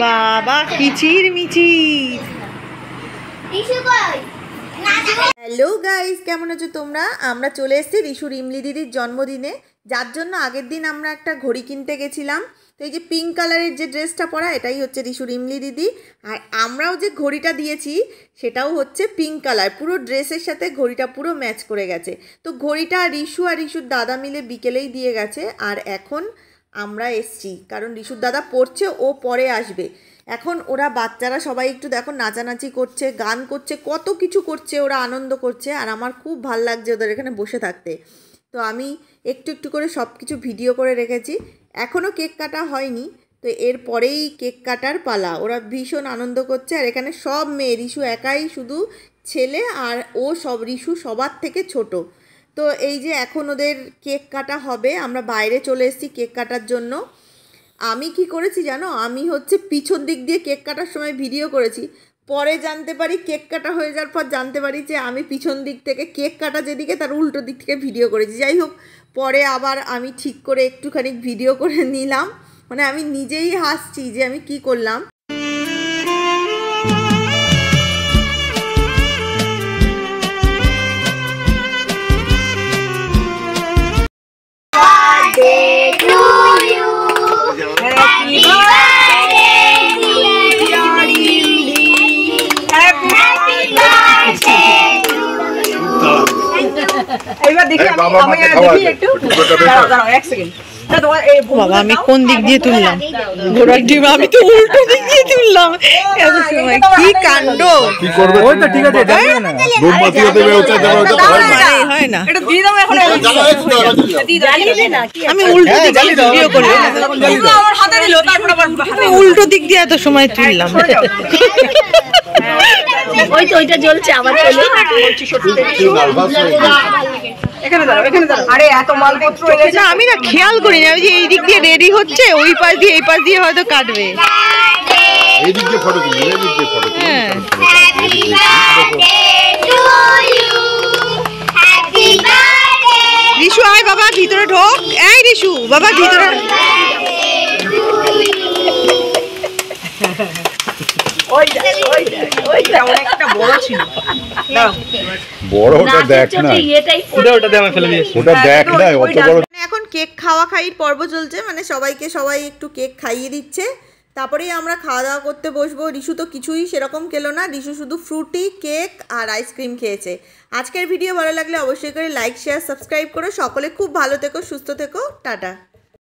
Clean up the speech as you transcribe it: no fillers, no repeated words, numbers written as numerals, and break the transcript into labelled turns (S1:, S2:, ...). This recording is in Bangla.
S1: বাবা কিচির মিচির। হ্যালো গাইস, কেমন আছো তোমরা? আমরা চলে এসেছি রিশুর ইমলি দিদির জন্মদিনে, যার জন্য আগের দিন আমরা একটা ঘড়ি কিনতে গেছিলাম। তো এই যে পিঙ্ক কালারের যে ড্রেসটা পরা, এটাই হচ্ছে রিশুর ইমলি দিদি। আর আমরাও যে ঘড়িটা দিয়েছি সেটাও হচ্ছে পিঙ্ক কালার, পুরো ড্রেসের সাথে ঘড়িটা পুরো ম্যাচ করে গেছে। তো ঘড়িটা রিশু আর রিশুর দাদা মিলে বিকেলেই দিয়ে গেছে। আর এখন আমরা এসছি কারণ রিশুর দাদা পড়ছে, ও পরে আসবে। এখন ওরা বাচ্চারা সবাই একটু দেখো নাচানাচি করছে, গান করছে, কত কিছু করছে, ওরা আনন্দ করছে। আর আমার খুব ভাল লাগছে ওদের এখানে বসে থাকতে। তো আমি একটু একটু করে সব কিছু ভিডিও করে রেখেছি। এখনও কেক কাটা হয়নি, তো এরপরেই কেক কাটার পালা। ওরা ভীষণ আনন্দ করছে। আর এখানে সব মেয়ে, রিশু একাই শুধু ছেলে, আর ও সব রিশু সবার থেকে ছোট। তো এই যে এখন ওদের কেক কাটা হবে, আমরা বাইরে চলে এসেছি কেক কাটার জন্য। আমি কি করেছি জানো, আমি হচ্ছে পিছন দিক দিয়ে কেক কাটার সময় ভিডিও করেছি। পরে জানতে পারি, কেক কাটা হয়ে যাওয়ার পর জানতে পারি যে আমি পিছন দিক থেকে কেক কাটা যেদিকে তার উল্টো দিক থেকে ভিডিও করেছি। যাই হোক, পরে আবার আমি ঠিক করে একটুখানি ভিডিও করে নিলাম। মানে আমি নিজেই হাসছি যে আমি কি করলাম। বাবা আমি কোন দিক দিয়ে তুললাম? ঘোড়ার ডিম আমি তো উল্টো দিক দিয়ে তুললাম। কি কাণ্ড! আমি উল্টো দিক দিয়ে ভিডিও করলাম, উল্টো দিক দিয়ে এত সময় তুললাম।
S2: ওই তো ওইটা জ্বলছে আবার চলে।
S1: আমি না খেয়াল করি না, যে এই দিক দিয়ে রেডি হচ্ছে, ওই পাশ দিয়ে এই পাশ দিয়ে হয়তো কাটবে। রিশু আয় বাবা, ভিতরে ঢোক। এই রিশু বাবা ভিতরে। এখন কেক খাওয়া খাইয়ের পর্ব চলছে, মানে সবাইকে সবাই একটু কেক খাইয়ে দিচ্ছে, তারপরেই আমরা খাওয়া দাওয়া করতে বসবো। রিশু তো কিছুই সেরকম খেলো না, রিশু শুধু ফ্রুটি, কেক আর আইসক্রিম খেয়েছে। আজকের ভিডিও ভালো লাগলে অবশ্যই করে লাইক, শেয়ার, সাবস্ক্রাইব করো। সকলে খুব ভালো থেকো, সুস্থ থেকো, টাটা।